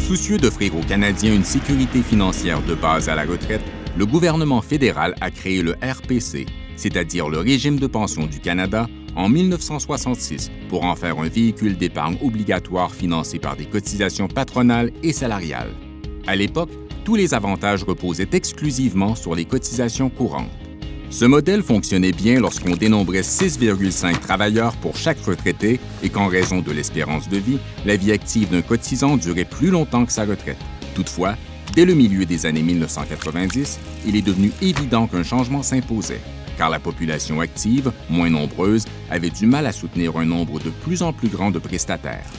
Soucieux d'offrir aux Canadiens une sécurité financière de base à la retraite, le gouvernement fédéral a créé le RPC, c'est-à-dire le Régime de pension du Canada, en 1966 pour en faire un véhicule d'épargne obligatoire financé par des cotisations patronales et salariales. À l'époque, tous les avantages reposaient exclusivement sur les cotisations courantes. Ce modèle fonctionnait bien lorsqu'on dénombrait 6,5 travailleurs pour chaque retraité et qu'en raison de l'espérance de vie, la vie active d'un cotisant durait plus longtemps que sa retraite. Toutefois, dès le milieu des années 1990, il est devenu évident qu'un changement s'imposait, car la population active, moins nombreuse, avait du mal à soutenir un nombre de plus en plus grand de prestataires.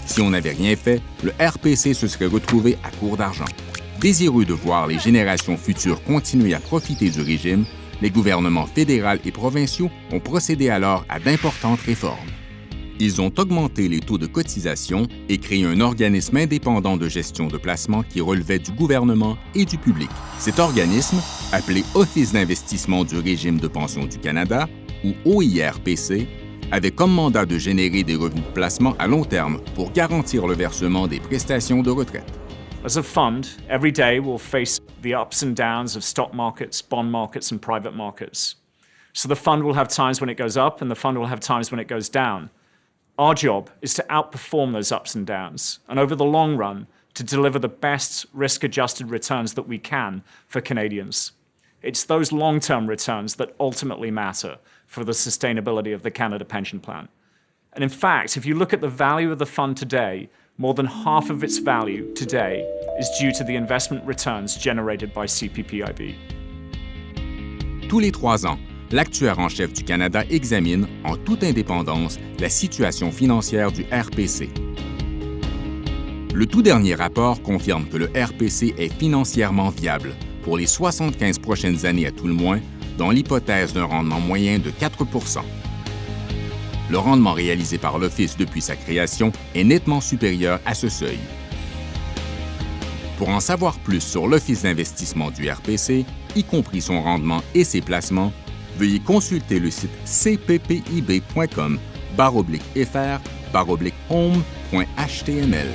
Si on n'avait rien fait, le RPC se serait retrouvé à court d'argent. Désireux de voir les générations futures continuer à profiter du régime, les gouvernements fédéral et provinciaux ont procédé alors à d'importantes réformes. Ils ont augmenté les taux de cotisation et créé un organisme indépendant de gestion de placement qui relevait du gouvernement et du public. Cet organisme, appelé Office d'investissement du régime de pension du Canada, ou OIRPC, avait comme mandat de générer des revenus de placement à long terme pour garantir le versement des prestations de retraite. As a fund, every day we'll face the ups and downs of stock markets, bond markets, and private markets. So the fund will have times when it goes up and the fund will have times when it goes down. Our job is to outperform those ups and downs, and over the long run, to deliver the best risk-adjusted returns that we can for Canadians. It's those long-term returns that ultimately matter for the sustainability of the Canada Pension Plan. And in fact, if you look at the value of the fund today, more than half of its value today is due to the investment returns generated by CPPIB. Tous les 3 ans, l'actuaire en chef du Canada examine, en toute indépendance, la situation financière du RPC. Le tout dernier rapport confirme que le RPC est financièrement viable pour les 75 prochaines années à tout le moins, dans l'hypothèse d'un rendement moyen de 4 %. Le rendement réalisé par l'Office depuis sa création est nettement supérieur à ce seuil. Pour en savoir plus sur l'Office d'investissement du RPC, y compris son rendement et ses placements, veuillez consulter le site cppib.com/fr/home.html.